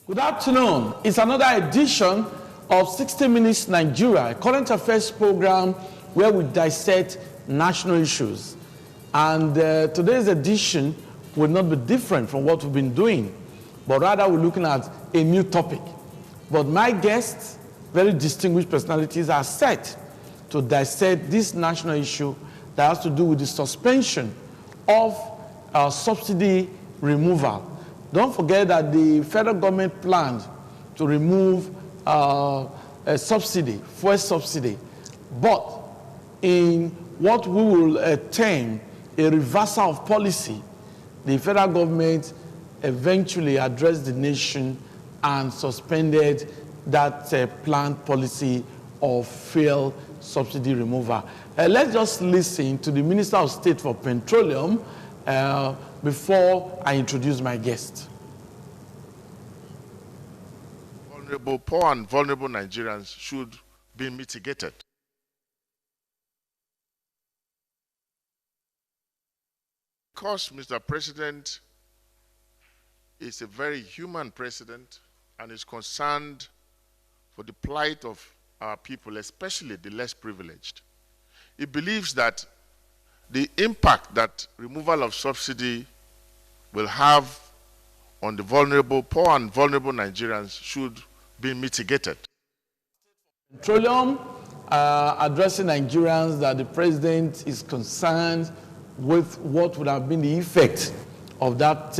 Good afternoon. It's another edition of 60 Minutes Nigeria, a current affairs program where we dissect national issues. And today's edition will not be different from what we've been doing, but rather we're looking at a new topic. But my guests, very distinguished personalities, are set to dissect this national issue that has to do with the suspension of subsidy removal. Don't forget that the federal government planned to remove a subsidy, fuel subsidy, but in what we will term a reversal of policy, the federal government eventually addressed the nation and suspended that planned policy of fuel subsidy removal. Let's just listen to the Minister of State for Petroleum before I introduce my guest. Poor and vulnerable Nigerians should be mitigated. Because Mr. President is a very human president and is concerned for the plight of our people, especially the less privileged. He believes that the impact that removal of subsidy will have on the vulnerable, poor and vulnerable Nigerians should be mitigated. Petroleum addressing Nigerians that the president is concerned with what would have been the effect of that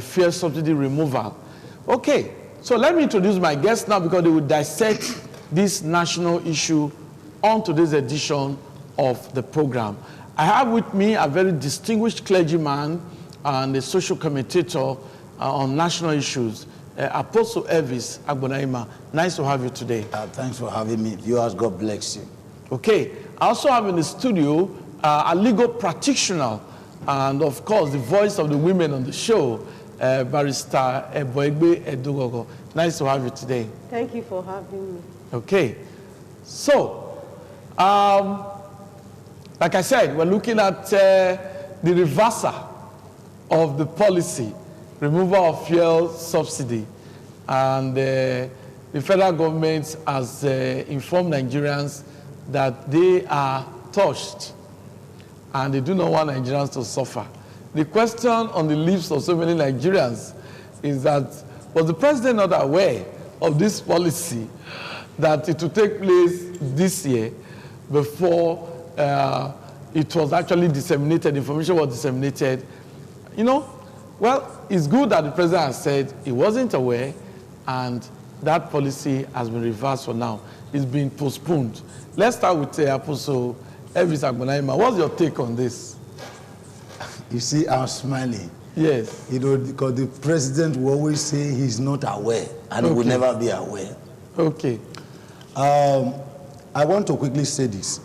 fuel subsidy removal. Okay, so let me introduce my guests now because they will dissect this national issue on today's edition of the program. I have with me a very distinguished clergyman and a social commentator on national issues, Apostle Elvis Agbonaima. Nice to have you today. Thanks for having me. Viewers, God bless you. Okay, I also have in the studio a legal practitioner and, of course, the voice of the women on the show, Barrister Eboegbe Edugogo. Nice to have you today. Thank you for having me. Okay, so, like I said, we're looking at the reversal of the policy, removal of fuel subsidy, and the federal government has informed Nigerians that they are touched and they do not want Nigerians to suffer. The question on the lips of so many Nigerians is that, was the president not aware of this policy, that it will take place this year before it was actually disseminated, information was disseminated? You know, well, it's good that the president has said he wasn't aware and that policy has been reversed for now. It's been postponed. Let's start with Apostle Elvis Agbonaima. What's your take on this? You see, I'm smiling. Yes. You know, because the president will always say he's not aware and he will never be aware. Okay. I want to quickly say this.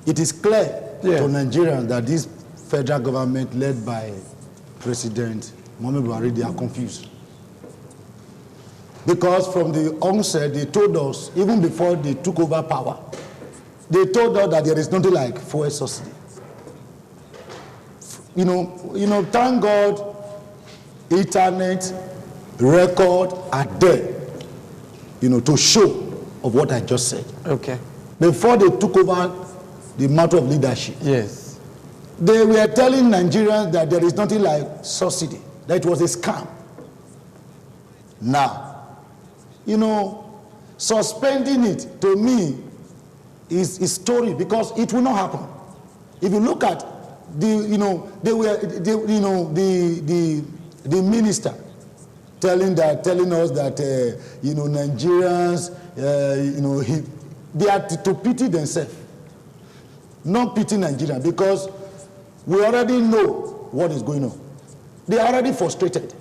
It is clear to Nigerians that this federal government led by President Muhammadu Buhari, they are confused. Because from the onset, they told us, even before they took over power, they told us that there is nothing like fuel subsidy. You know, thank God, internet, record are there, you know, to show of what I just said. Okay. Before they took over the matter of leadership, yes, they were telling Nigerians that there is nothing like subsidy, that it was a scam. Now, you know, suspending it to me is a story because it will not happen. If you look at the, you know, the minister telling us that you know, Nigerians, you know, they are to pity themselves, not pity Nigerians, because we already know what is going on. They are already frustrated.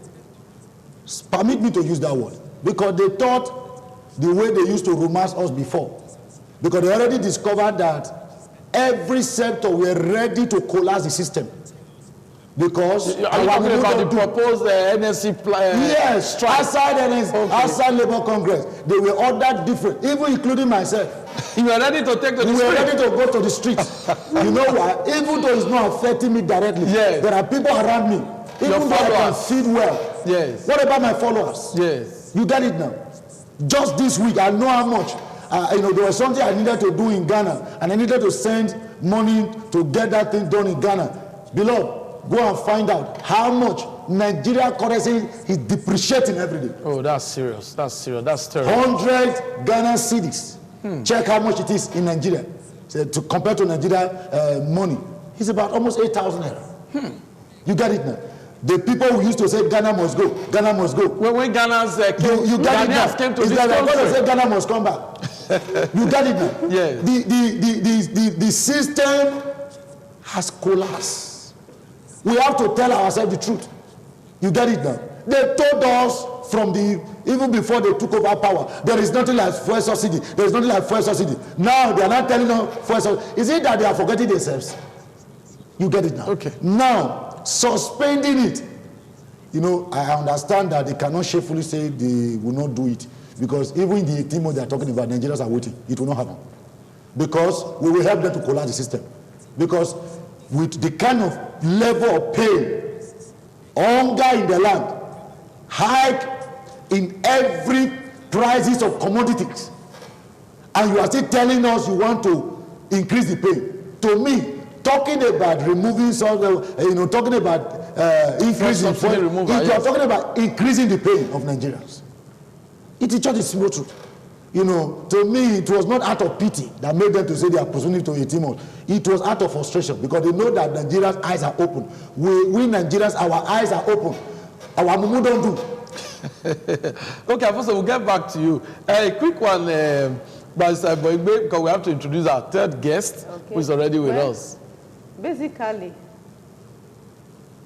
Permit me to use that word, because they thought the way they used to romance us before, because they already discovered that every sector were ready to collapse the system. Because are you talking about the proposed NSC plan? Yes, outside NSC, outside Labour Congress, they were ordered different, even including myself. You were ready to take to the street. We were ready to go to the street. You know why? Even though it's not affecting me directly, there are people around me Even though I can feed well. Yes. What about my followers? Yes. You get it now. Just this week, I know how much. There was something I needed to do in Ghana, and I needed to send money to get that thing done in Ghana. Beloved, go and find out how much Nigeria currency is depreciating every day. Oh, that's serious. That's serious. That's terrible. 100 Ghana cedis. Check how much it is in Nigeria. So compared to Nigeria money, it's about almost 8,000 naira. You get it now. The people who used to say Ghana must go, Ghana must go. When Ghana's came, you got it now. Came to it's this like country. when they say Ghana must come back. You got it now. Yes. The system has collapsed. We have to tell ourselves the truth. You get it now. They told us from even before they took over power, there is nothing like fuel subsidy. There is nothing like fuel subsidy. Now they are not telling us fuel subsidy. Is it that they are forgetting themselves? You get it now. Okay. Now, suspending it. I understand that they cannot shamefully say they will not do it. Because even the 18 months they are talking about, Nigerians are waiting. It will not happen. Because we will help them to collapse the system. Because with the kind of level of pain, hunger in the land, hike in every prices of commodities, and you are still telling us you want to increase the pain. To me, talking about removing some, talking about increasing, if you are talking about increasing the pain of Nigerians, it is just a simple truth. To me, it was not out of pity that made them to say they are pursuing to 18 months. It was out of frustration because they know that Nigerians' eyes are open. We Nigerians, our eyes are open. Our mumu don't do. Okay, first we'll get back to you. A quick one, because we have to introduce our third guest, who is already with us. Basically,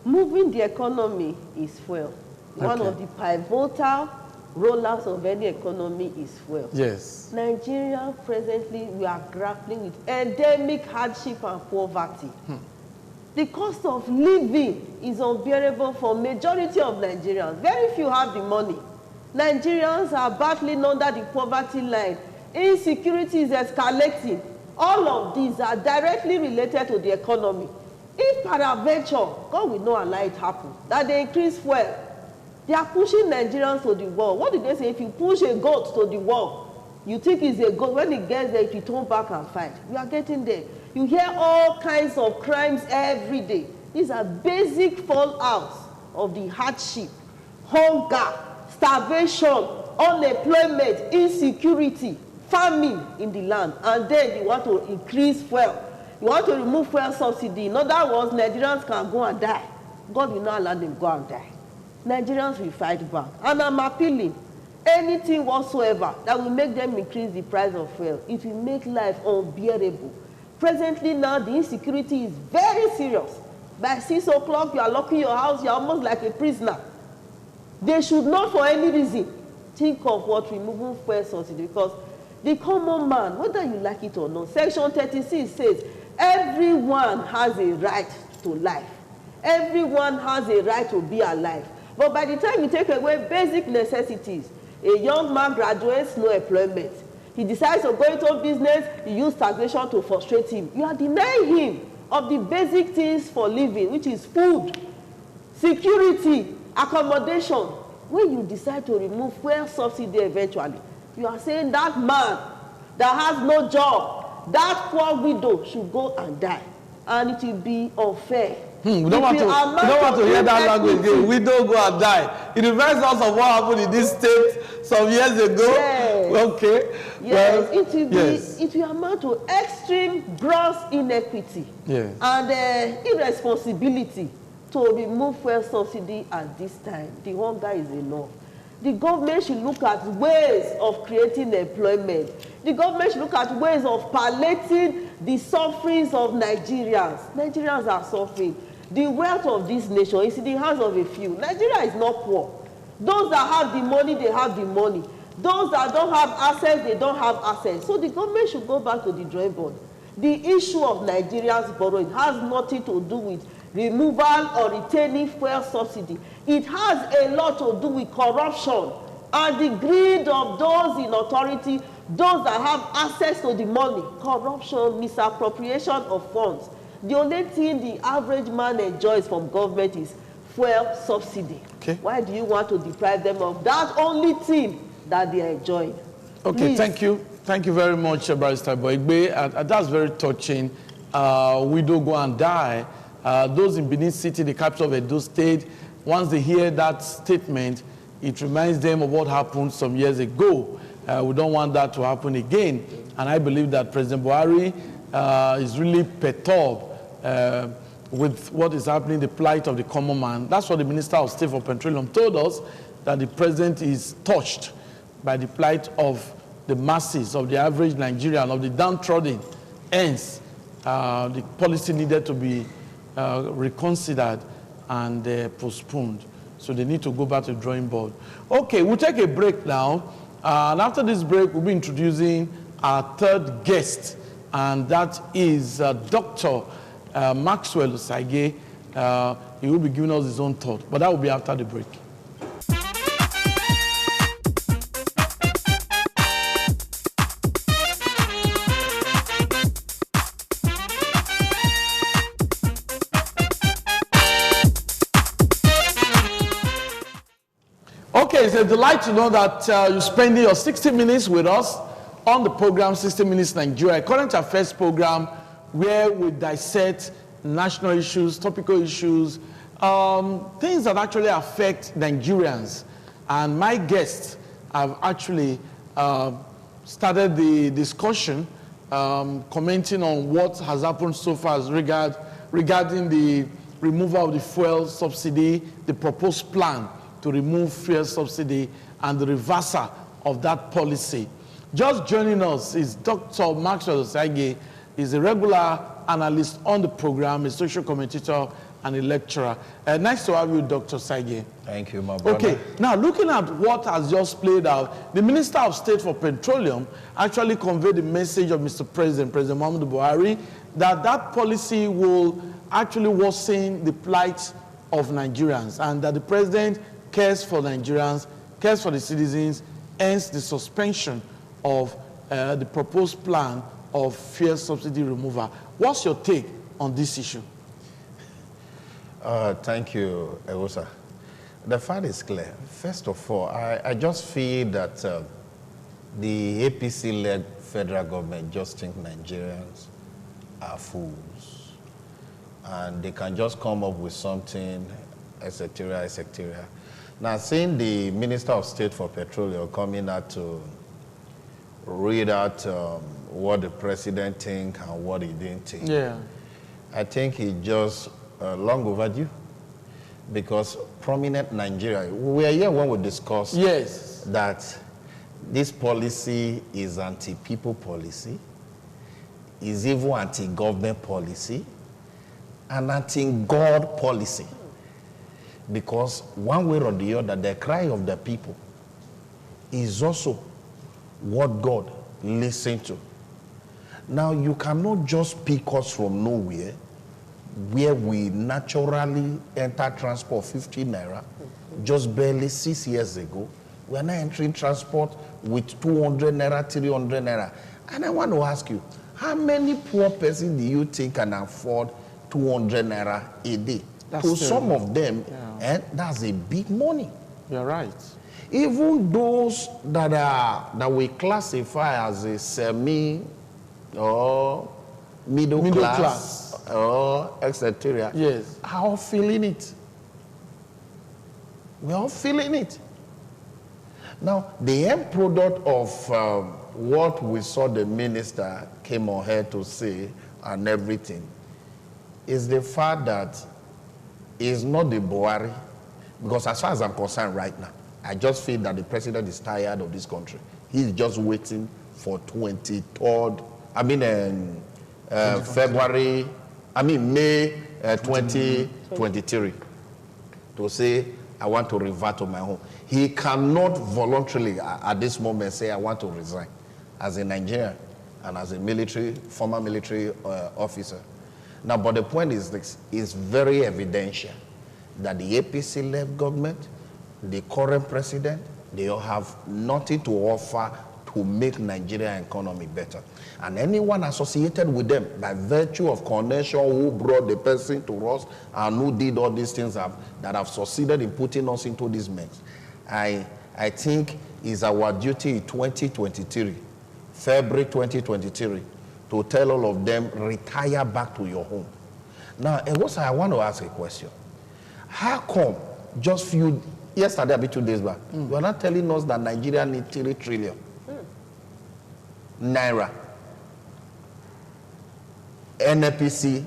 moving the economy is fuel. One of the pivotal rollers of any economy is fuel. Yes. Nigeria presently, we are grappling with endemic hardship and poverty. The cost of living is unbearable for majority of Nigerians. Very few have the money. Nigerians are battling under the poverty line. Insecurity is escalating. All of these are directly related to the economy. If peradventure, God will not allow it happen, that they increase fuel, they are pushing Nigerians to the wall. What did they say? If you push a goat to the wall, you think it's a goat. When it gets there, if you turn back and fight, we are getting there. You hear all kinds of crimes every day. These are basic fallouts of the hardship, hunger, starvation, unemployment, insecurity, famine in the land. And then you want to increase fuel. You want to remove fuel subsidy. In other words, Nigerians can go and die. God will not allow them to go and die. Nigerians will fight back. And I'm appealing, anything whatsoever that will make them increase the price of fuel, it will make life unbearable. Presently now, the insecurity is very serious. By 6 o'clock, you are locking your house, you are almost like a prisoner. They should not for any reason think of what removing fuel subsidy, because the common man, whether you like it or not, Section 36 says everyone has a right to life. Everyone has a right to be alive. But by the time you take away basic necessities, a young man graduates, no employment. He decides to go into business, you use taxation to frustrate him. You are denying him of the basic things for living, which is food, security, accommodation. When you decide to remove fuel subsidy eventually, you are saying that man that has no job, that poor widow should go and die. And it will be unfair. We don't want to hear that language again. We don't go and die. It reminds us of what happened in this state some years ago. Yes. Okay. Yes, Well, it will amount to extreme gross inequity and irresponsibility to remove fuel subsidy at this time. The hunger is enough. The government should look at ways of creating employment. The government should look at ways of palliating the sufferings of Nigerians. Nigerians are suffering. The wealth of this nation is in the hands of a few. Nigeria is not poor. Those that have the money, they have the money. Those that don't have assets, they don't have assets. So the government should go back to the drawing board. The issue of Nigerians borrowing has nothing to do with removal or retaining fuel subsidy. It has a lot to do with corruption and the greed of those in authority, those that have access to the money. Corruption, misappropriation of funds. The only thing the average man enjoys from government is fuel subsidy. Okay. Why do you want to deprive them of that only thing that they are enjoying? Okay, Please. thank you. Thank you very much, Barrister Boigbe. That's very touching. Widow go and die. Those in Benin City, the capital of Edo State, once they hear that statement, it reminds them of what happened some years ago. We don't want that to happen again. And I believe that President Buhari is really perturbed with what is happening, the plight of the common man. That's what the Minister of State for Petroleum told us, that the president is touched by the plight of the masses, of the average Nigerian, of the downtrodden. Hence, the policy needed to be reconsidered and postponed. So they need to go back to the drawing board. Okay, we'll take a break now. And after this break, we'll be introducing our third guest, and that is Dr. Maxwell Osagie. He will be giving us his own thought, but that will be after the break. Okay, it's a delight to know that you're spending your 60 minutes with us on the program 60 Minutes Nigeria, a current affairs program where we dissect national issues, topical issues, things that actually affect Nigerians. And my guests have actually started the discussion, commenting on what has happened so far as regarding the removal of the fuel subsidy, the proposed plan to remove fuel subsidy, and the reversal of that policy. Just joining us is Dr. Maxwell Osagie. He's a regular analyst on the program, a social commentator, and a lecturer. Nice to have you, Dr. Osagie. Thank you, my brother. Okay, now looking at what has just played out, the Minister of State for Petroleum actually conveyed the message of Mr. President, President Muhammadu Buhari, that that policy will actually worsen the plight of Nigerians, and that the president cares for Nigerians, cares for the citizens, hence the suspension of the proposed plan of fuel subsidy removal. What's your take on this issue? Thank you, Ewosa. The fact is clear. First of all, I just feel that the APC-led federal government just think Nigerians are fools. And they can just come up with something, etc., etc. Now, seeing the Minister of State for Petroleum coming out to read out what the president think and what he didn't think, I think he just long overdue, because prominent Nigeria, we are here when we discuss that this policy is anti-people policy, is even anti-government policy, and anti-God policy. Because one way or the other, the cry of the people is also what God listens to. Now, you cannot just pick us from nowhere, where we naturally enter transport 50 naira, just barely 6 years ago. We are now entering transport with 200 naira, 300 naira. And I want to ask you, how many poor persons do you think can afford 200 naira a day? To some of them, and that's a big money. You're right. Even those that we classify as a semi or middle class or etc. Yes. Are all feeling it. We're all feeling it. Now, the end product of what we saw the minister came on here to say and everything is the fact that it's not the Buhari, because as far as I'm concerned right now, I just feel that the president is tired of this country. He's just waiting for May 2023 to say, I want to revert to my home. He cannot voluntarily at this moment say, I want to resign as a Nigerian and as a former military officer. Now, but the point is this, is very evidential that the APC-led government, the current president, they all have nothing to offer to make Nigerian economy better. And anyone associated with them by virtue of connection, who brought the person to us and who did all these things that have succeeded in putting us into this mess, I think it's our duty in 2023, February 2023, to tell all of them, retire back to your home. Now, I want to ask a question. How come just yesterday, a bit 2 days back, you are not telling us that Nigeria needs 3 trillion naira? NNPC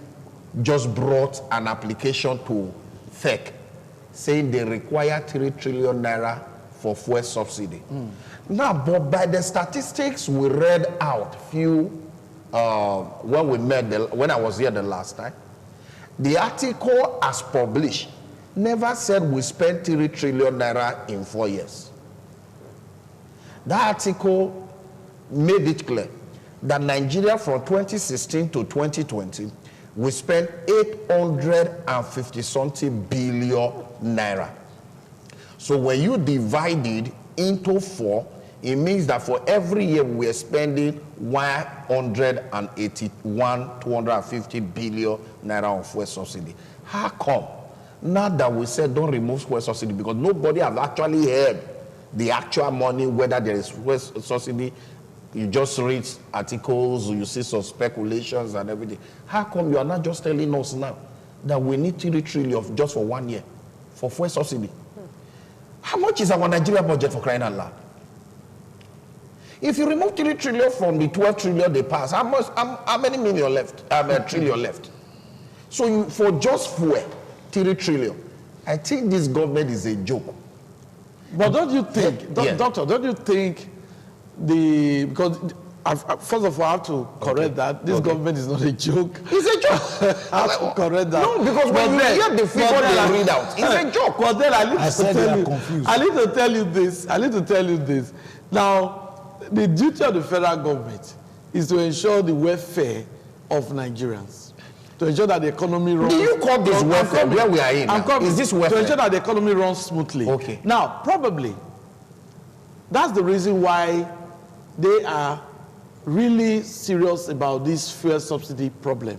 just brought an application to FEC saying they require 3 trillion naira for fuel subsidy. Now, but by the statistics we read out when I was here the last time, the article as published never said we spent 3 trillion naira in 4 years. That article made it clear that Nigeria from 2016 to 2020, we spent 850-something billion naira. So when you divide it into 4, it means that for every year we are spending 250 billion naira on fuel subsidy. How come? Now that we said don't remove fuel subsidy, because nobody has actually heard the actual money, whether there is fuel subsidy. You just read articles, you see some speculations and everything. How come you are not just telling us now that we need 3 trillion just for 1 year for fuel subsidy? How much is our Nigeria budget, for crying out loud? If you remove 3 trillion from the 12 trillion they pass, how many million left? Trillion left. So for just fuel, 3 trillion. I think this government is a joke. But don't you think, Doctor, don't you think because first of all, I have to correct that. This government is not a joke. It's a joke. I have to correct that. No, because when you hear the figure they read out, it's a joke. But then I need to tell you this. Now, the duty of the federal government is to ensure the welfare of Nigerians. To ensure that the economy runs. Do you call this welfare where we are in now? Is this welfare? To ensure that the economy runs smoothly. Okay. Now, probably, that's the reason why they are really serious about this fuel subsidy problem.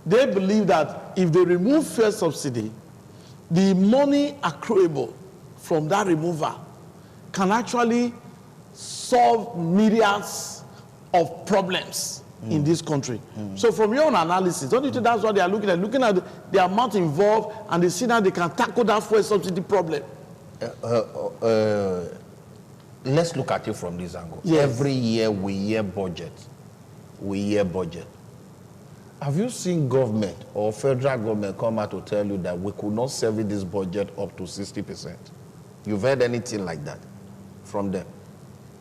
They believe that if they remove fuel subsidy, the money accruable from that removal can actually solve myriads of problems in this country. So from your own analysis, don't you think that's what they are looking at? Looking at the amount involved, and they see that they can tackle that fuel subsidy problem. Let's look at it from this angle. Yes. Every year we hear budget. Have you seen government or federal government come out to tell you that we could not service this budget up to 60%? You've heard anything like that from them?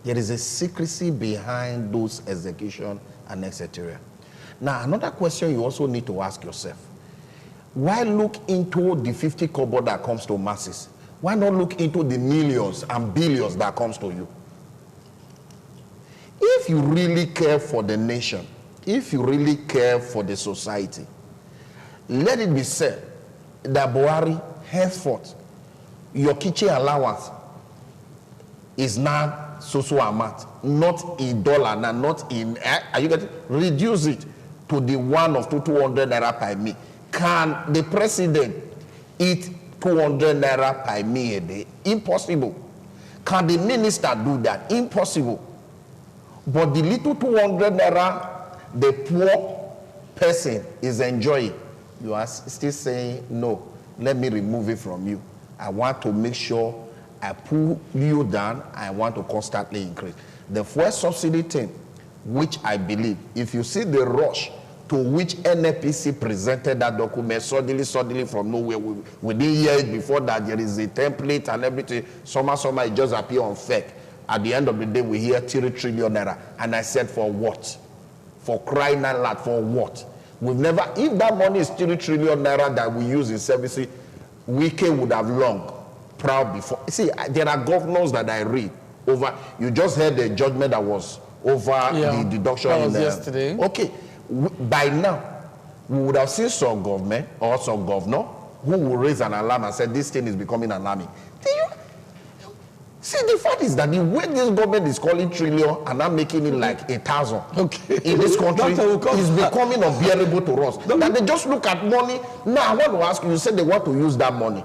There is a secrecy behind those execution and etc. Now, another question you also need to ask yourself. Why look into the 50 kobo that comes to masses? Why not look into the millions and billions that comes to you? If you really care for the nation, if you really care for the society, let it be said that Buhari, henceforth, your kitchen allowance is now so amount, not in dollar, now not in, are you getting? Reduce it to the 100 to 200 naira per meal. Can the president eat 200 naira per meal a day? Impossible. Can the minister do that? Impossible. But the little 200 naira the poor person is enjoying, you are still saying, no, let me remove it from you. I want to make sure I pull you down. I want to constantly increase. The fuel subsidy thing, which I believe, if you see the rush to which NNPC presented that document suddenly from nowhere, we didn't hear it before that there is a template and everything. Somehow it just appear on fake. At the end of the day, we hear 3 trillion naira. And I said, for what? For crying out loud, for what? We've never, if that money is 3 trillion naira that we use in services, Wike would have long proud before. See, there are governors that I read over. You just heard the judgment that was over the deduction. That was yesterday. Okay, by now, we would have seen some government or some governor who will raise an alarm and say this thing is becoming alarming. See, the fact is that the way this government is calling trillion and not making it like 1,000 in this country is becoming unbearable to us. That they just look at money. Now, I want to ask you, you said they want to use that money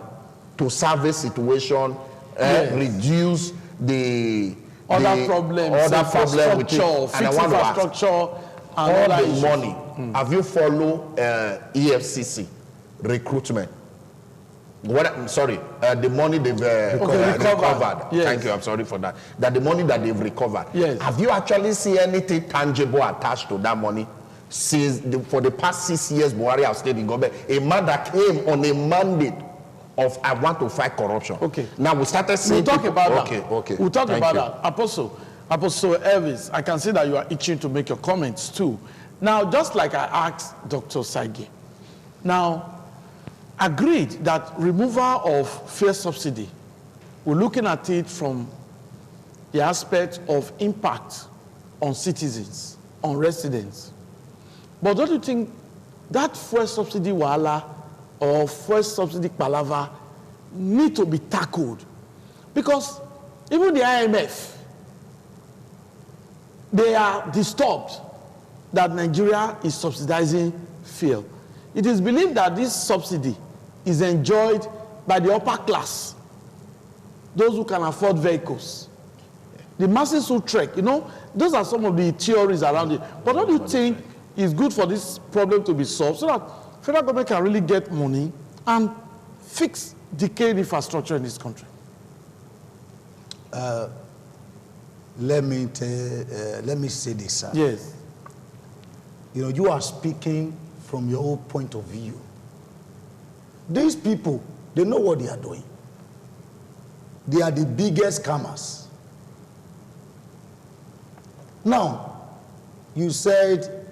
to service situation, reduce the other problems, infrastructure, fix infrastructure, and all the money. Have you followed EFCC recruitment? The money they've recovered. Yes. Thank you, I'm sorry for that. That the money that they've recovered. Yes. Have you actually seen anything tangible attached to that money? For the past 6 years, Buhari has stayed in government. A man that came on a mandate of I want to fight corruption. Okay. Now we started seeing we'll talk about that. Okay. We'll talk about that. Apostle Elvis, I can see that you are itching to make your comments too. Now, just like I asked Dr. Saige, now, agreed that removal of fuel subsidy, we're looking at it from the aspect of impact on citizens, on residents. But don't you think that fuel subsidy wahala or fuel subsidy palava need to be tackled? Because even the IMF, they are disturbed that Nigeria is subsidizing fuel. It is believed that this subsidy is enjoyed by the upper class, those who can afford vehicles. The masses who trek, those are some of the theories around it. But don't you think it's good for this problem to be solved so that federal government can really get money and fix decayed infrastructure in this country? Let me say this, sir. Yes. You are speaking from your own point of view. These people, they know what they are doing. They are the biggest scammers. Now, you said,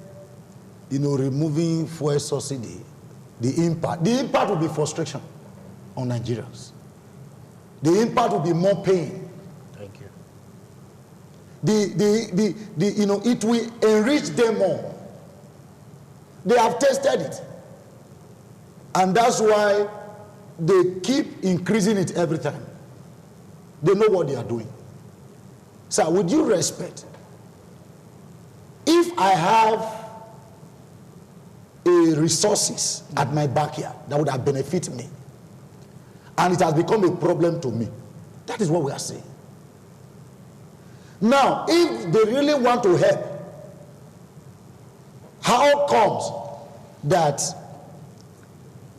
removing fuel subsidy, the impact will be frustration on Nigerians. The impact will be more pain. Thank you. It will enrich them more. They have tested it. And that's why they keep increasing it every time. They know what they are doing. Sir, with due respect, if I have resources at my backyard that would have benefited me, and it has become a problem to me, that is what we are saying. Now, if they really want to help, how comes that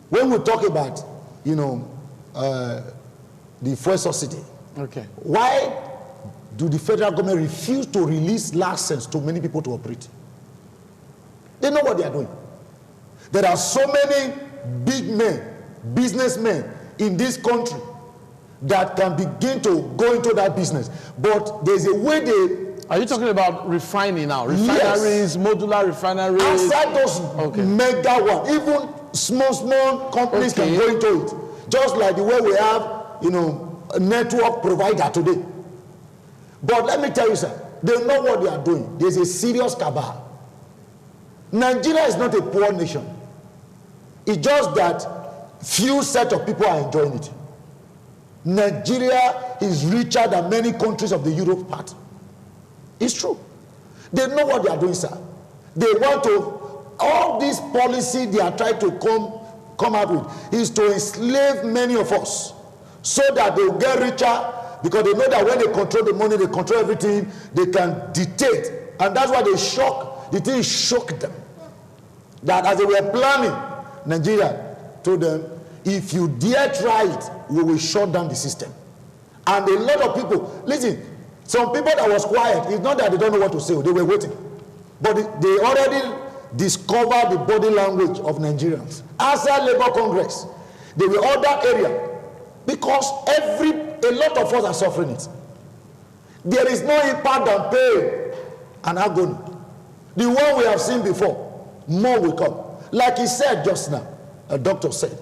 when we talk about, the fuel subsidy, why do the federal government refuse to release license to many people to operate? They know what they are doing. There are so many big men, businessmen in this country that can begin to go into that business. But there's a way they... Are you talking about refining now? Refineries, yes. Modular refineries? Outside those mega ones, even small companies can go into it. Just like the way we have, a network provider today. But let me tell you, sir, they know what they are doing. There's a serious cabal. Nigeria is not a poor nation. It's just that few set of people are enjoying it. Nigeria is richer than many countries of the Europe part. It's true. They know what they are doing, sir. They want to, all this policy they are trying to come up with is to enslave many of us so that they will get richer, because they know that when they control the money, they control everything, they can dictate. And that's why the thing shocked them. That as they were planning, Nigeria told them, if you dare try it, we will shut down the system. And a lot of people, listen, some people that was quiet, it's not that they don't know what to say, they were waiting. But they already discovered the body language of Nigerians. Outside Labour Congress, they were all that area. Because a lot of us are suffering it. There is no impact than pain and agony. The one we have seen before, more will come. Like he said just now, a doctor said,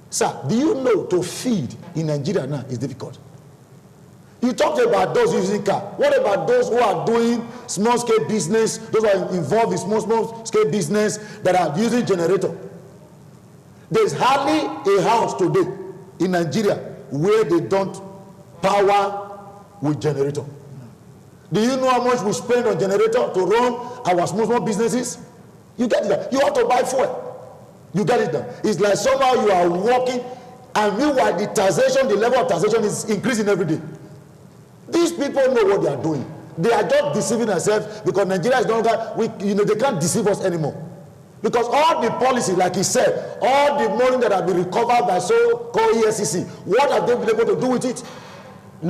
sir, do you know to feed in Nigeria now is difficult? You talked about those using car. What about those who are doing small-scale business, those who are involved in small-scale business that are using generator? There's hardly a house today in Nigeria where they don't power with generator. Do you know how much we spend on generator to run our small businesses? You get it? You have to buy fuel. You get it now? It's like somehow you are working, and meanwhile the taxation, the level of taxation is increasing every day. These people know what they are doing. They are just deceiving themselves because Nigeria is no longer, they can't deceive us anymore. Because all the policy, like he said, all the money that have been recovered by so-called ESCC, what have they been able to do with it?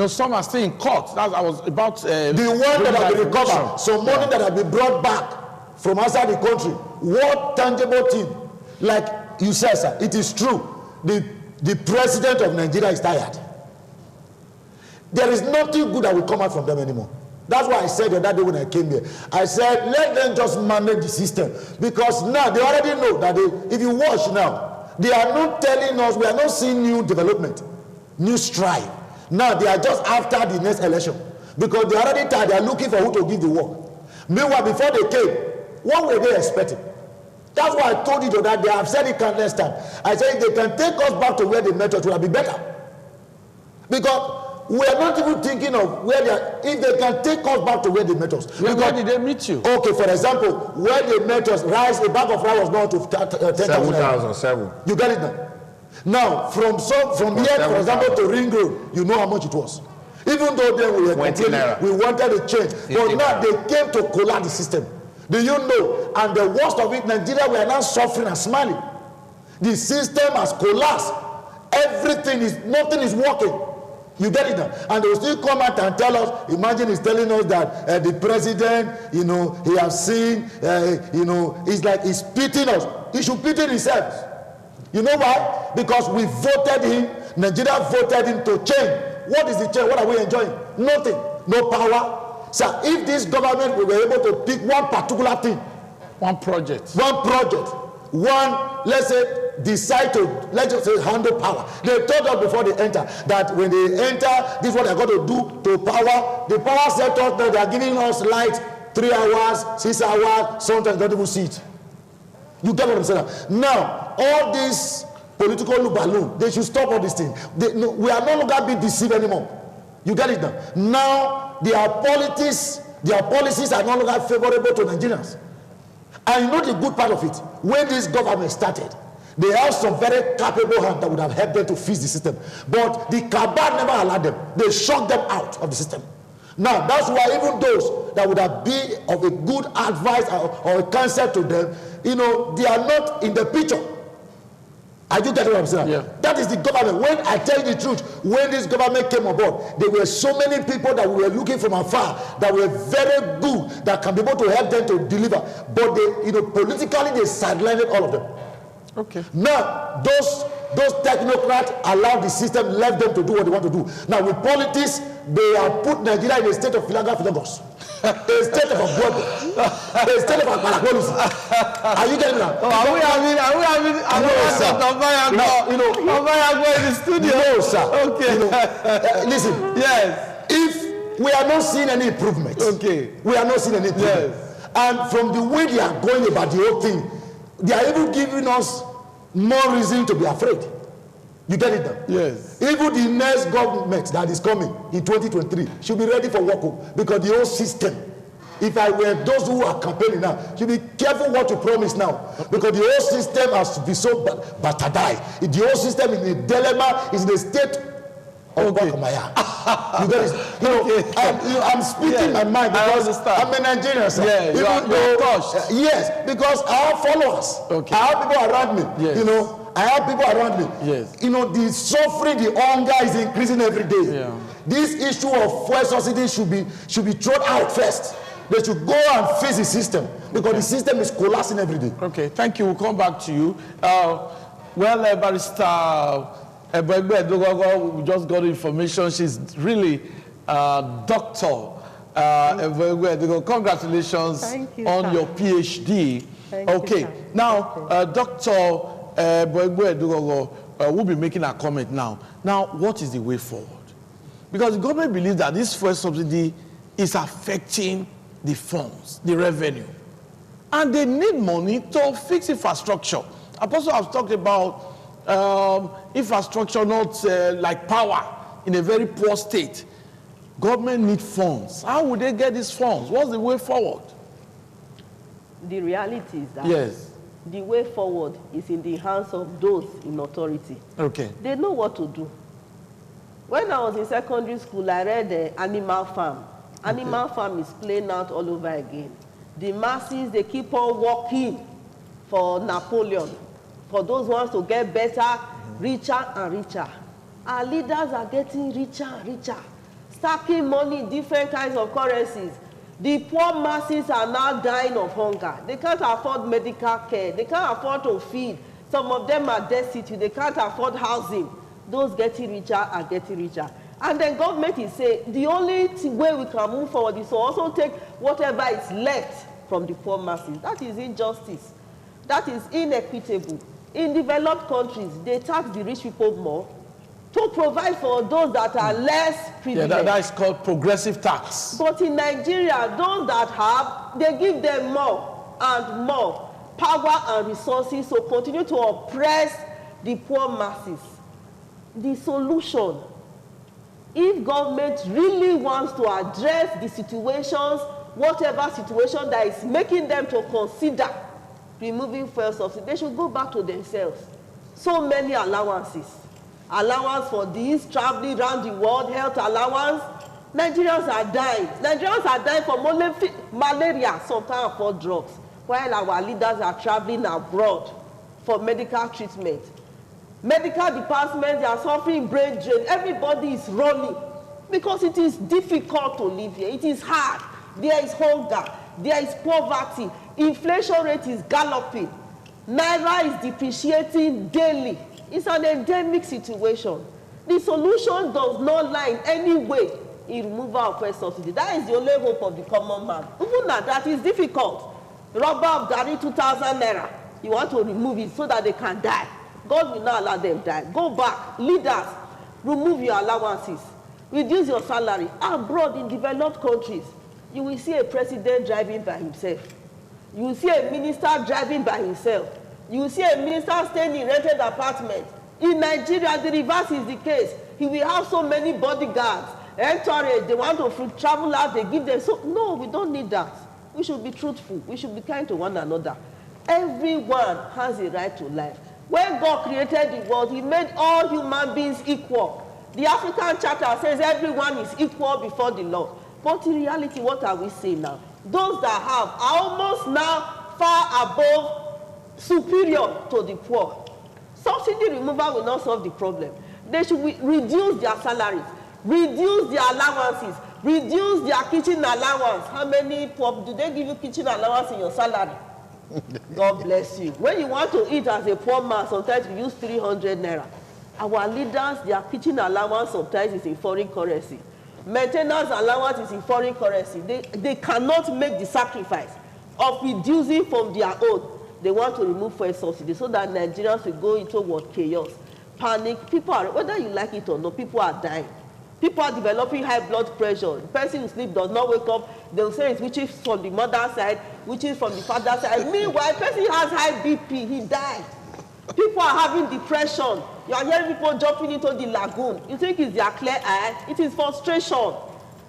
Some are still in court. I was about the one that have been recovered, some money that have been brought back from outside the country. What tangible thing? Like you said, sir, it is true. The president of Nigeria is tired. There is nothing good that will come out from them anymore. That's why I said the other day when I came here, I said, let them just manage the system. Because now they already know that if you watch now, they are not telling us, we are not seeing new development, new strife. Now they are just after the next election. Because they are already tired, they are looking for who to give the work. Meanwhile, before they came, what were they expecting? That's why I told you that they have said it countless times. I said if they can take us back to where they met us, it will be better. Because we are not even thinking of where they are, if they can take us back to where they met us. Where did they meet you? Okay, for example, where they met us, rice, a bag of rice was not to 10,000. 7,007. You get it now? Now, from here, for example, to Ring Road, you know how much it was. Even though then we were complaining, we wanted a change. But now they came to collapse the system. Do you know? And the worst of it, Nigeria, we are now suffering and smiling. The system has collapsed. Nothing is working. You get it now? And they will still come out and tell us, imagine he's telling us that the president, he has seen, it's like he's pitying us. He should pity himself. You know why? Because we voted him, Nigeria voted him to change. What is the change? What are we enjoying? Nothing. No power. So if this government, we were able to pick one particular thing. One project, let's say, decide to, let's just say, handle power. They told us before they enter that when they enter, this is what they're going to do to power. The power sector, that they are giving us light 3 hours, 6 hours, sometimes don't even see it. You get what I'm saying? Now, all these political balloon, they should stop all these things. We are no longer being deceived anymore. You get it now? Now, their policies are no longer favorable to Nigerians. And you know the good part of it, when this government started, they have some very capable hands that would have helped them to fix the system. But the cabal never allowed them. They shut them out of the system. Now, that's why even those that would have been of a good advice or a counsel to them, they are not in the picture. Are you getting what I'm saying? Yeah. That is the government. When I tell you the truth, when this government came aboard, there were so many people that we were looking from afar that were very good, that can be able to help them to deliver. But they, politically, they sidelined all of them. Okay. Now, those technocrats allowed the system, left them to do what they want to do. Now, with politics, they have put Nigeria in a state of philagos. A state of a blood, a state of a paralysis. Are you getting that? Are we having in the studio? No, sir. Okay. Listen. Yes. If we are not seeing any improvement, we are not seeing any improvement. Yes. And from the way they are going about the whole thing, they are even giving us more reason to be afraid. You get it now? Yes. Even the next government that is coming in 2023 should be ready for work, because the whole system, if I were those who are campaigning now, should be careful what you promise now, because the whole system has to be so batterized. The whole system is in a dilemma, is in a state of Bakamaya. You get it? I'm speaking my mind because I'm a Nigerian, sir. Yeah, even though, yes, because I have followers. I have people around me. Yes. I have people around me. Yes. The suffering, the hunger is increasing every day. Yeah. This issue of fuel subsidy should be thrown out first. They should go and face the system, because the system is collapsing every day. Okay, thank you. We'll come back to you. Barrister Ebegbe Edogogo, we just got information. She's really Dr. Ebegbe Edogogo. Congratulations on your PhD. Thank you, now, Dr. Ebegbe Edogogo will be making a comment now. Now, what is the way forward? Because the government believes that this fuel subsidy is affecting the funds, the revenue. And they need money to fix infrastructure. Apostle has talked about infrastructure, not like power, in a very poor state. Government need funds. How would they get these funds? What's the way forward? The reality is that Yes. the way forward is in the hands of those in authority. Okay. They know what to do. When I was in secondary school, I read Animal Farm. Animal Farm is playing out all over again. The masses, they keep on working for Napoleon, for those ones to get better, richer and richer. Our leaders are getting richer and richer, stacking money in different kinds of currencies. The poor masses are now dying of hunger. They can't afford medical care. They can't afford to feed. Some of them are destitute. They can't afford housing. Those getting richer are getting richer. And then government is saying the only way we can move forward is to also take whatever is left from the poor masses. That is injustice. That is inequitable. In developed countries, they tax the rich people more to provide for those that are less privileged. Yeah, that is called progressive tax. But in Nigeria, those that have, they give them more and more power and resources to continue to oppress the poor masses. The solution, if government really wants to address the situations, whatever situation that is making them to consider removing fuel subsidy, they should go back to themselves. So many allowances. Allowance for this, traveling around the world, health allowance. Nigerians are dying. Nigerians are dying from malaria. Some can't afford drugs. While our leaders are traveling abroad for medical treatment. Medical departments, they are suffering brain drain. Everybody is running because it is difficult to live here. It is hard. There is hunger. There is poverty. Inflation rate is galloping. Naira is depreciating daily. It's an endemic situation. The solution does not lie in any way in removal of fuel subsidy. That is the only hope of the common man. Even that is difficult. Rubber of Gary 2,000 naira. You want to remove it so that they can die. God will not allow them die. Go back. Leaders, remove your allowances. Reduce your salary. Abroad in developed countries, you will see a president driving by himself. You will see a minister driving by himself. You will see a minister staying in rented apartment. In Nigeria, the reverse is the case. He will have so many bodyguards. Entourage, they want to travel out, they give them. So, no, we don't need that. We should be truthful. We should be kind to one another. Everyone has a right to life. When God created the world, he made all human beings equal. The African Charter says everyone is equal before the law. But in reality, what are we saying now? Those that have are almost now far above superior to the poor. Subsidy removal will not solve the problem. They should reduce their salaries, reduce their allowances, reduce their kitchen allowance. How many poor do they give you kitchen allowance in your salary? God bless you. When you want to eat as a poor man, sometimes you use 300 naira. Our leaders, their kitchen allowance sometimes is in foreign currency. Maintenance allowance is in foreign currency. They cannot make the sacrifice of reducing from their own. They want to remove fuel subsidy so that Nigerians will go into what? Chaos, panic. People are, whether you like it or not, people are dying. People are developing high blood pressure. The person who sleeps does not wake up. They'll say it's which is from the mother's side, which is from the father's side. Meanwhile, the person has high BP, he died. People are having depression. You are hearing people jumping into the lagoon. You think it's their clear eye? It is frustration.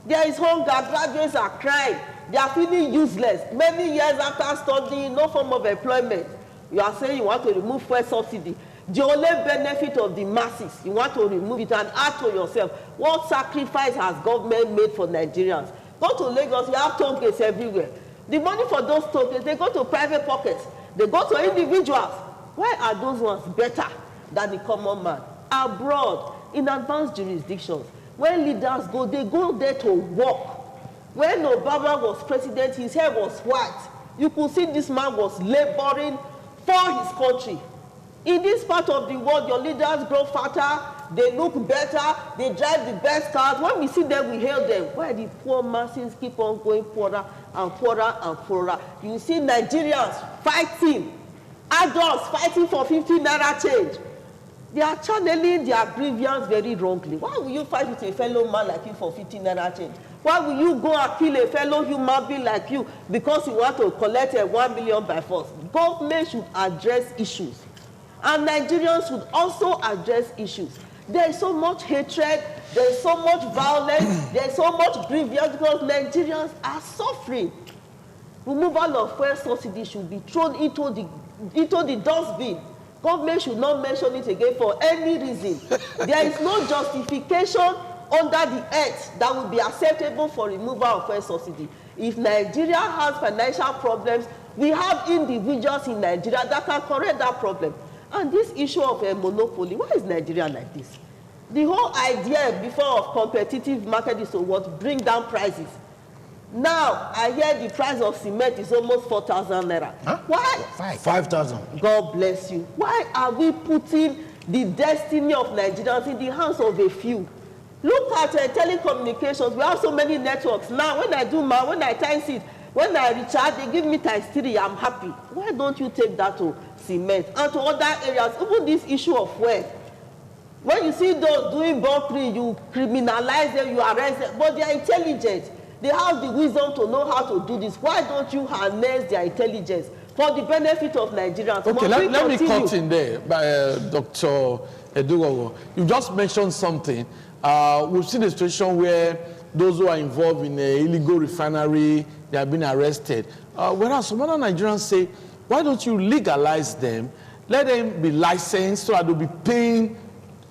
There is hunger. Graduates are crying. They are feeling useless. Many years after studying, no form of employment. You are saying you want to remove fuel subsidy. The only benefit of the masses, you want to remove it and add to yourself. What sacrifice has government made for Nigerians? Go to Lagos, you have toll gates everywhere. The money for those toll gates, they go to private pockets. They go to individuals. Why are those ones better than the common man? Abroad, in advanced jurisdictions, when leaders go, they go there to work. When Obama was president, his hair was white. You could see this man was laboring for his country. In this part of the world, your leaders grow fatter, they look better, they drive the best cars. When we see them, we hail them. Why the poor masses keep on going poorer and poorer and poorer? You see Nigerians fighting, adults fighting for 50 naira change. They are channeling their grievance very wrongly. Why will you fight with a fellow man like you for 50 naira change? Why will you go and kill a fellow human being like you because you want to collect 1 million by force? Government should address issues. And Nigerians should also address issues. There is so much hatred, there is so much violence, there is so much grievance because Nigerians are suffering. Removal of fuel subsidy should be thrown into the dustbin. Government should not mention it again for any reason. There is no justification under the earth that would be acceptable for removal of fuel subsidy. If Nigeria has financial problems, we have individuals in Nigeria that can correct that problem. And this issue of a monopoly, why is Nigeria like this? The whole idea before of competitive market is to what? Bring down prices. Now, I hear the price of cement is almost 4,000 naira. Huh? Why? 5,000. God bless you. Why are we putting the destiny of Nigerians in the hands of a few? Look at telecommunications. We have so many networks. Now, when I do when I times it, when I recharge, they give me ×3. I'm happy. Why don't you take that to cement and to other areas? Even this issue of wealth. When you see those doing bunkering, you criminalize them, you arrest them, but they are intelligent. They have the wisdom to know how to do this. Why don't you harness their intelligence for the benefit of Nigerians? Okay, let me cut in there, Dr. Edugogo. You just mentioned something. We've seen a situation where those who are involved in an illegal refinery, they have been arrested. Whereas some other Nigerians say, why don't you legalize them? Let them be licensed so that they'll be paying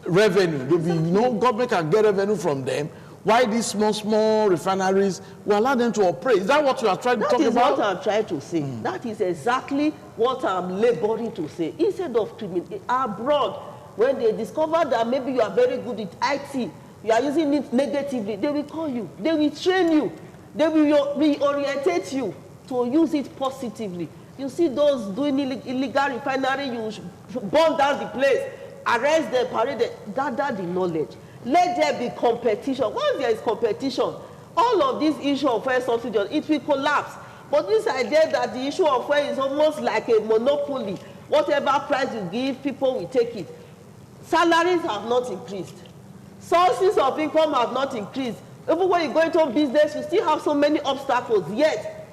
revenue. They'll be, government can get revenue from them. Why these small refineries, we allow them to operate? Is that what you are trying to talk about? That is what I'm trying to say. That is exactly what I'm laboring to say. Instead of abroad, when they discover that maybe you are very good at IT, you are using it negatively, they will call you, they will train you, they will reorientate you to use it positively. You see those doing illegal refinery, you burn down the place, arrest them, parade them, gather the knowledge. Let there be competition. Once there is competition, all of this issue of fuel subsidy, it will collapse. But this idea that the issue of fuel is almost like a monopoly, whatever price you give, people will take it. Salaries have not increased. Sources of income have not increased. Even when you go into business, you still have so many obstacles, yet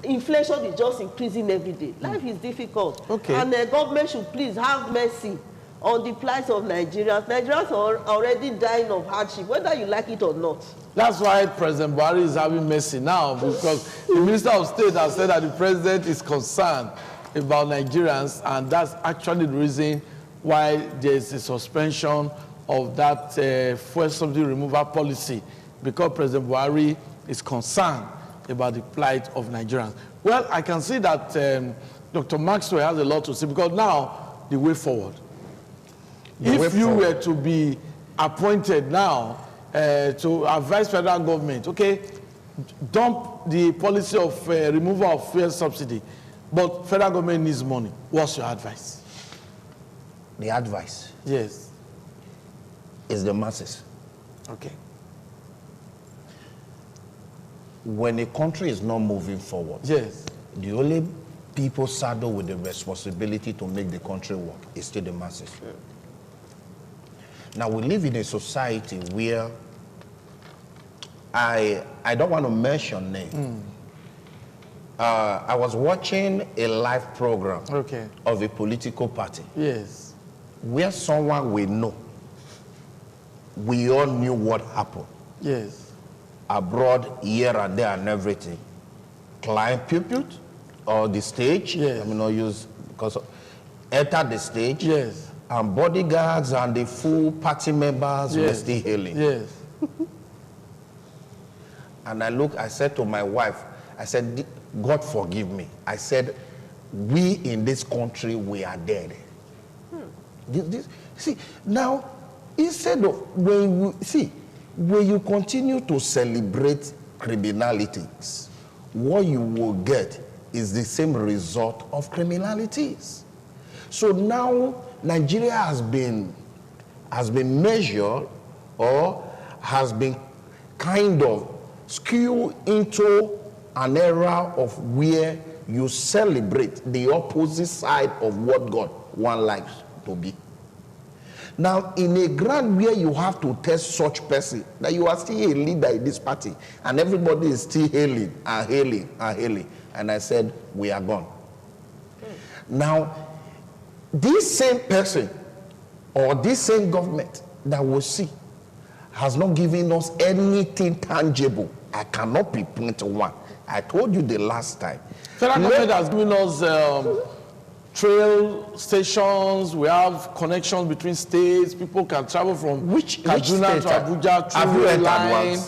inflation is just increasing every day. Life is difficult. Okay. And the government should please have mercy on the plight of Nigerians. Nigerians are already dying of hardship, whether you like it or not. That's why President Buhari is having mercy now, because the Minister of State has said that the President is concerned about Nigerians, and that's actually the reason why there is a suspension of that fuel subsidy removal policy, because President Buhari is concerned about the plight of Nigerians. Well, I can see that Dr. Maxwell has a lot to say, because now the way forward. If you were to be appointed now to advise federal government, okay, dump the policy of removal of fuel subsidy, but federal government needs money, what's your advice? The advice? Yes. Is the masses. Okay. When a country is not moving forward, yes, the only people saddled with the responsibility to make the country work is still the masses. Yeah. Now, we live in a society where I don't want to mention names. I was watching a live program of a political party. Yes. Where someone we know, we all knew what happened. Yes. Abroad, here and there and everything. Climb pulpit or the stage. Yes. I mean, not use, because enter the stage. Yes. And bodyguards and the full party members were still hailing. Yes. And I said to my wife, I said, God forgive me. I said, we in this country, we are dead. See, now, instead of, when you continue to celebrate criminalities, what you will get is the same result of criminalities. So now, Nigeria has been measured or has been kind of skewed into an era of where you celebrate the opposite side of what God wants life to be. Now, in a ground where you have to test such person that you are still a leader in this party and everybody is still hailing and hailing and hailing, and I said, we are gone. Now, this same person or this same government that we see has not given us anything tangible. I cannot pinpoint one. I told you the last time. Federal government has given us trail stations. We have connections between states. People can travel from Kaduna to Abuja through the line.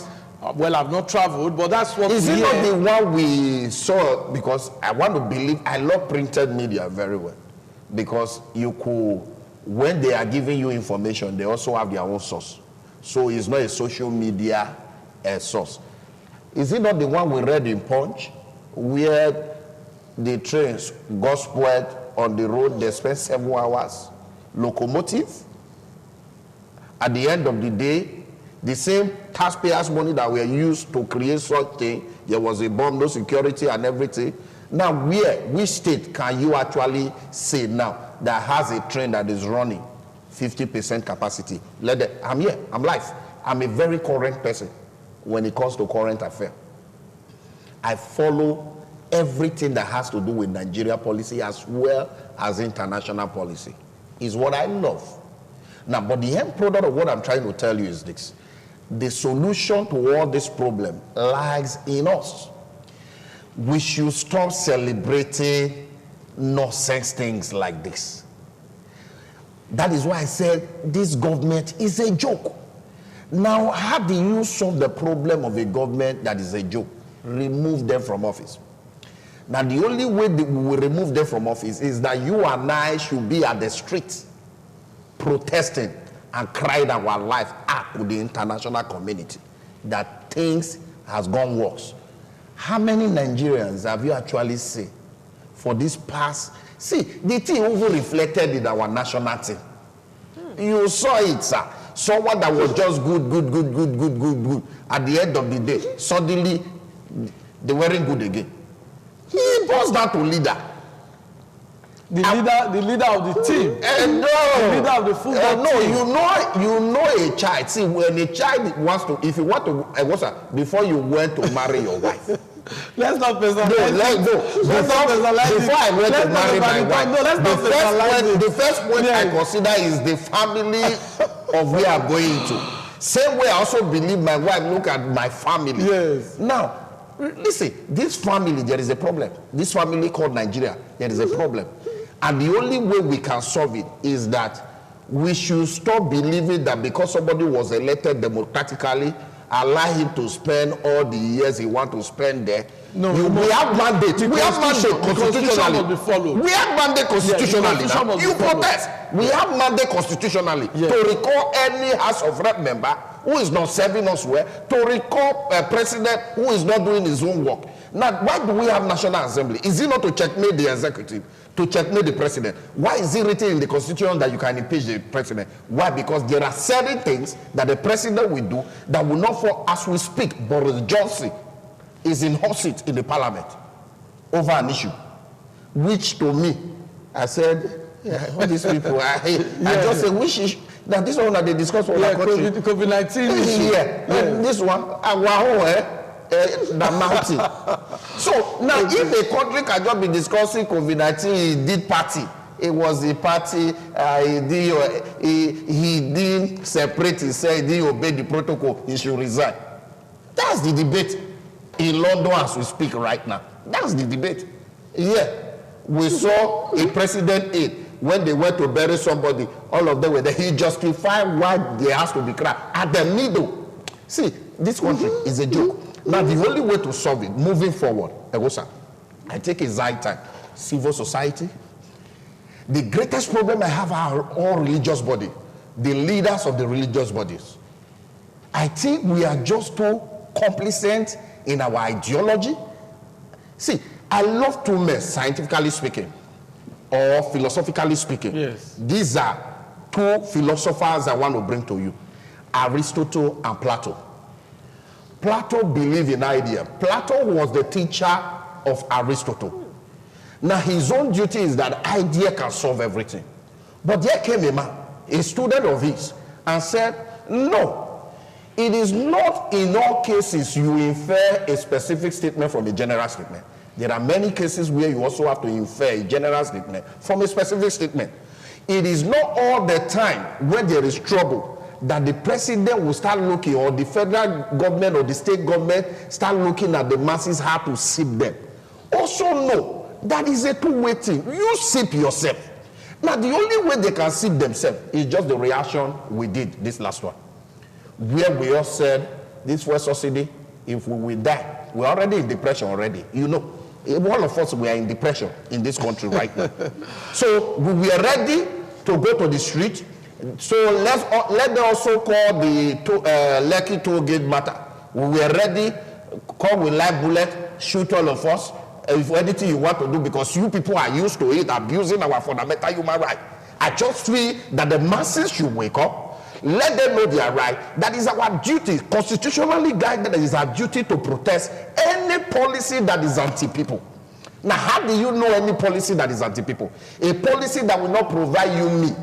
Well, I've not traveled, but that's what Is it not the one we saw? Because I want to believe, I love printed media very well. Because you could, when they are giving you information, they also have their own source. So it's not a social media source. Is it not the one we read in Punch, where the trains got spoiled on the road, they spent 7 hours, locomotive? At the end of the day, the same taxpayers' money that were used to create such thing, there was a bomb, no security and everything. Now, which state can you actually say now that has a train that is running 50% capacity? I'm here, I'm live. I'm a very current person when it comes to current affairs. I follow everything that has to do with Nigeria policy as well as international policy. Is what I love. Now, but the end product of what I'm trying to tell you is this. The solution to all this problem lies in us. We should stop celebrating nonsense things like this. That is why I said this government is a joke. Now, how do you solve the problem of a government that is a joke? Remove them from office. Now, the only way that we will remove them from office is that you and I should be at the streets protesting and crying our life up to the international community that things has gone worse. How many Nigerians have you actually seen for this past? See, the thing even reflected in our national team. You saw it, sir. Someone that was just good. At the end of the day, suddenly they weren't good again. He was that to leader. The leader of the team. No. The leader of the football team. You know a child. See, when a child wants to, if you want to, before you went to marry your wife. Let's not personalize it. Before I went to marry my wife, the first point I consider is the family of where I'm going to. Same way I also believe my wife look at my family. Yes. Now, listen, this family, there is a problem. This family called Nigeria, there is a problem. And the only way we can solve it is that we should stop believing that because somebody was elected democratically, allow him to spend all the years he wants to spend there. No, we have mandate. We have mandate constitutionally. We have mandate constitutionally. You protest. We have mandate constitutionally to recall any House of Rep member who is not serving us well, to recall a president who is not doing his own work. Now, why do we have National Assembly? Is it not to checkmate the executive, to checkmate the president? Why is it written in the constitution that you can impeach the president? Why? Because there are certain things that the president will do that will not fall as we speak. Boris Johnson is in hot seat in the parliament over an issue, which to me, I said, all these people, I just say, which issue? That this one that they discuss for our country. COVID-19 issue. And this one, the mountain. So now, if a country can just be discussing COVID-19, he did party. It was a party. He didn't separate himself. He didn't obey the protocol. He should resign. That's the debate in London as we speak right now. That's the debate. Yeah, we saw a president aide when they went to bury somebody. All of them were there. He justified why there has to be crime at the middle. See, this country is a joke. Now, the only way to solve it, moving forward, I take a side time. Civil society. The greatest problem I have are all religious bodies, the leaders of the religious bodies. I think we are just too complacent in our ideology. See, I love two men, scientifically speaking, or philosophically speaking. Yes. These are two philosophers I want to bring to you, Aristotle and Plato. Plato believed in idea. Plato was the teacher of Aristotle. Now, his own duty is that idea can solve everything. But there came a man, a student of his, and said, no, it is not in all cases you infer a specific statement from a general statement. There are many cases where you also have to infer a general statement from a specific statement. It is not all the time when there is trouble that the president will start looking, or the federal government or the state government start looking at the masses, how to sip them. Also know that is a two-way thing. You sip yourself. Now, the only way they can sip themselves is just the reaction we did this last one, where we all said, this fuel subsidy, if we will die, we're already in depression already. You know, all of us, we are in depression in this country right now. So we are ready to go to the street. So let them also call the Lekki toll gate matter. We are ready, come with live bullet, shoot all of us. If anything you want to do, because you people are used to it, abusing our fundamental human right. I just feel that the masses should wake up. Let them know they are right. That is our duty, constitutionally guided. That is our duty to protest any policy that is anti-people. Now, how do you know any policy that is anti-people? A policy that will not provide you meat.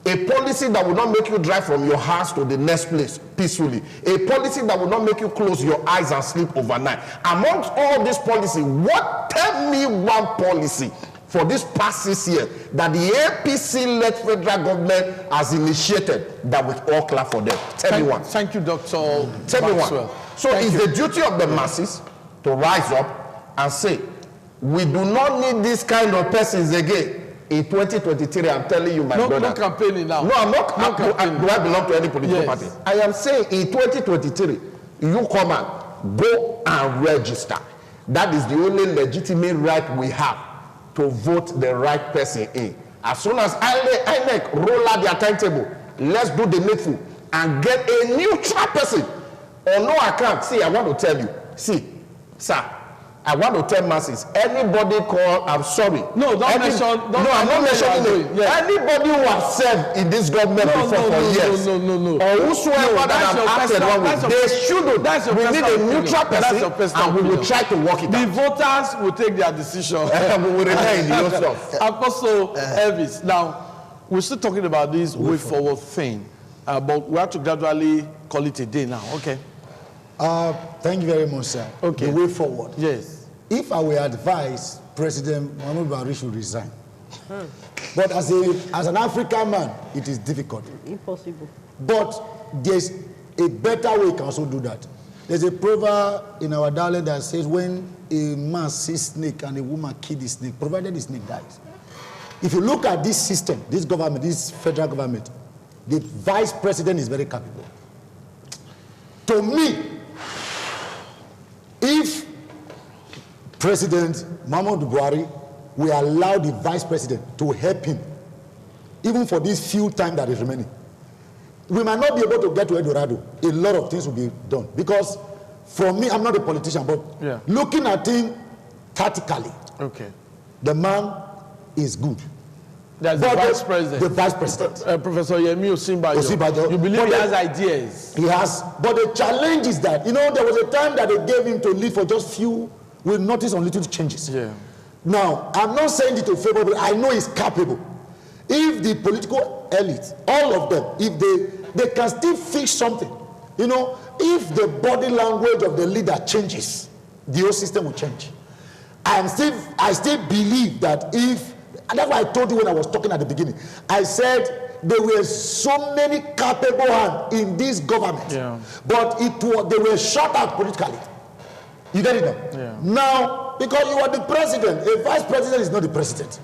A policy that will not make you drive from your house to the next place peacefully. A policy that will not make you close your eyes and sleep overnight. Amongst all these policies, tell me one policy for this past 6 years that the APC-led federal government has initiated that we all clap for them. Tell me one. Thank you, Dr. Tell me one. So it's the duty of the masses to rise up and say, we do not need this kind of persons again. In 2023, I'm telling you, my brother. No campaigning now. No, I'm not. No do I belong to any political party? I am saying in 2023, you come and go and register. That is the only legitimate right we have to vote the right person in. As soon as INEC roll out their timetable, let's do the needful and get a neutral person. On no account, see, I want to tell you, see, sir, I want to tell masses, anybody call, I'm sorry. No, I'm not mentioning it. Yes. Anybody who has served in this government before for years, or whosoever that have acted wrong with, they shouldn't. We need a neutral person, and we will try to work it out. The voters will take their decision. We will remain in the old stuff. Apostle Elvis, now, we're still talking about this way forward thing, but we have to gradually call it a day now, okay? Thank you very much, sir. Okay. The way forward. Yes. If I were advised, President Muhammadu Buhari should resign. But as an African man, it is difficult. Impossible. But there's a better way you can also do that. There's a proverb in our dialect that says, when a man sees snake and a woman kills the snake, provided the snake dies. If you look at this system, this government, this federal government, the vice president is very capable. To me, if President Muhammadu Buhari will allow the vice president to help him, even for this few time that is remaining, we might not be able to get to Eldorado. A lot of things will be done. Because for me, I'm not a politician, but looking at him tactically, the man is good. That's the vice president. The vice president. Professor Yemi Osinbajo. You believe he has ideas? He has. But the challenge is that, there was a time that they gave him to lead for just few. We'll notice on little changes. Yeah. Now, I'm not saying it to favor, but I know he's capable. If the political elite, all of them, if they can still fix something, if the body language of the leader changes, the whole system will change. I still believe that and that's why I told you when I was talking at the beginning. I said there were so many capable hands in this government, but they were shut out politically. You get it now? Yeah. Now, because you are the president, a vice president is not the president.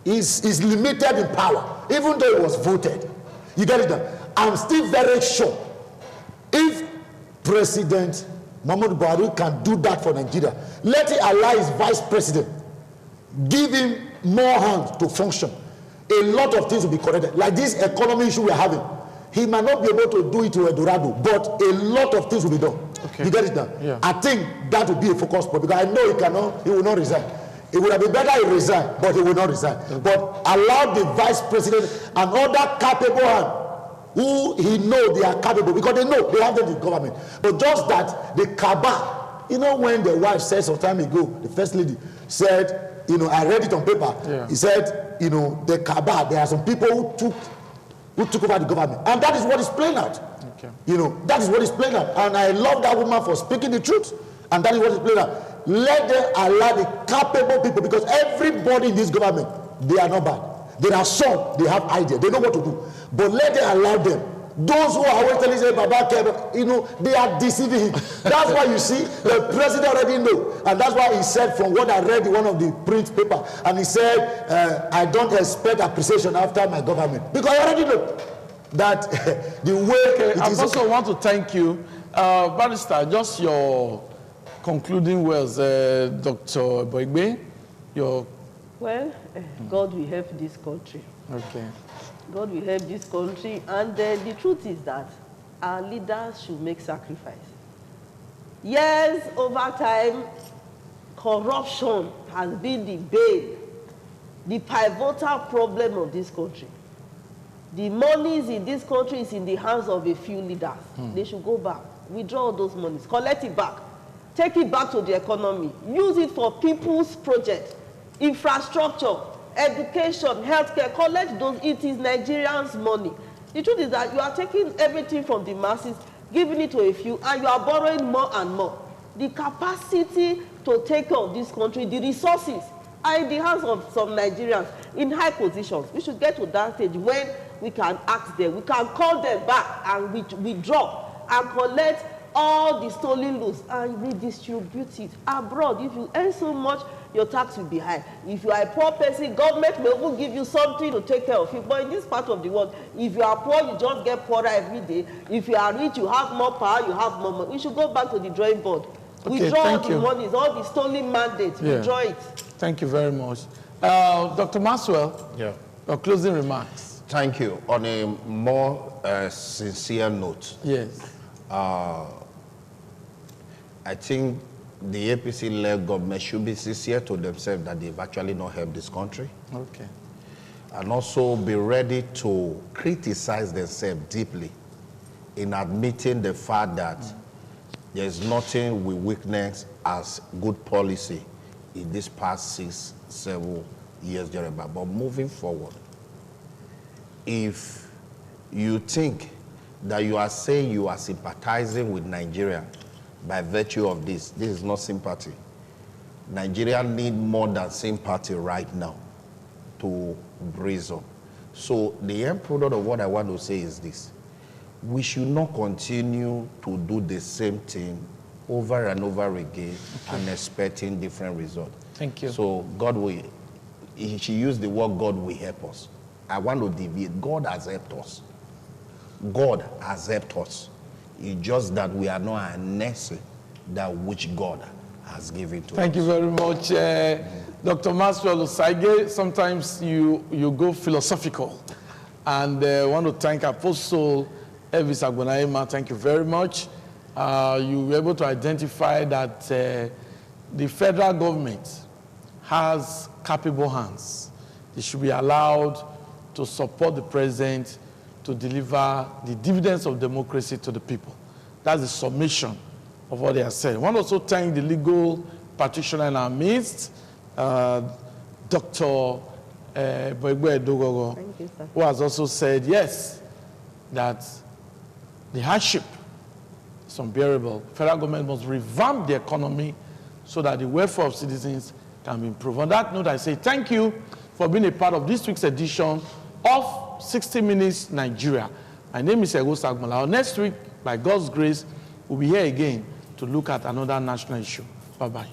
He's limited in power, even though he was voted. You get it now? I'm still very sure if President Muhammadu Buhari can do that for Nigeria, let him allow his vice president, give him more hands to function, a lot of things will be corrected. Like this economy issue we're having, he might not be able to do it to Eldorado, but a lot of things will be done. Okay. You get it now? Yeah. I think that would be a focus point, because I know he will not resign. It would have been better he resign, but he will not resign. Okay. But allow the vice president and other capable hands who he knows they are capable, because they know they have them in government. But just that the cabal, when the wife said some time ago, the first lady said, I read it on paper. Yeah. He said, the cabal, there are some people who took over the government. And that is what is playing out. Okay. That is what is playing out. And I love that woman for speaking the truth. And that is what is playing out. Let them allow the capable people, because everybody in this government, they are not bad. There are some, they have ideas, they know what to do. But let them allow them Those who are always telling say Baba Kebe, you know, they are deceiving him. That's why you see the president already know, and that's why he said, from what I read in one of the print paper, and he said, I don't expect appreciation after my government, because I already know that the way I also want to thank you, Barrister. Just your concluding words, Dr. Boigbe. Well, God will help this country. Okay. God will help this country, and the truth is that our leaders should make sacrifice. Yes, over time, corruption has been the bane, the pivotal problem of this country. The monies in this country is in the hands of a few leaders. They should go back, withdraw all those monies, collect it back, take it back to the economy, use it for people's projects, infrastructure, education, healthcare. Collect those. It is Nigerians' money. The truth is that you are taking everything from the masses, giving it to a few, and you are borrowing more and more. The capacity to take care of this country, the resources, are in the hands of some Nigerians in high positions. We should get to that stage when we can ask them, we can call them back and withdraw and collect all the stolen loans and redistribute it abroad. If you earn so much, your tax will be high. If you are a poor person, government may even give you something to take care of it. But in this part of the world, if you are poor, you just get poorer every day. If you are rich, you have more power, you have more money. We should go back to the drawing board. Okay, withdraw all the monies, all the stolen mandates, withdraw it. Thank you very much. Dr. Maxwell, your closing remarks. Thank you. On a more sincere note, yes, I think the APC-led government should be sincere to themselves that they've actually not helped this country. Okay. And also be ready to criticize themselves deeply in admitting the fact that there's nothing we witness as good policy in this past 6-7 years, Jeremiah. But moving forward, if you think that you are saying you are sympathizing with Nigeria by virtue of this is not sympathy. Nigeria need more than sympathy right now to breeze on. So the end product of what I want to say is this. We should not continue to do the same thing over and over again and expecting different results. Thank you. So God will, she used the word God will help us. I want to deviate. God has helped us. God has helped us. It's just that we are not harnessing that which God has given to us. Thank you very much, Dr. Maxwell Osaige. Sometimes you go philosophical. And I want to thank Apostle Elvis Agbonaima. Thank you very much. You were able to identify that the federal government has capable hands. They should be allowed to support the president to deliver the dividends of democracy to the people. That's the summation of what they are saying. I want to also thank the legal practitioner in our midst, Dr. Boigbe Edogogo, who has also said, yes, that the hardship is unbearable. Federal government must revamp the economy so that the welfare of citizens can be improved. On that note, I say thank you for being a part of this week's edition of 60 Minutes Nigeria. My name is Ego Sagmola. Next week, by God's grace, we'll be here again to look at another national issue. Bye-bye.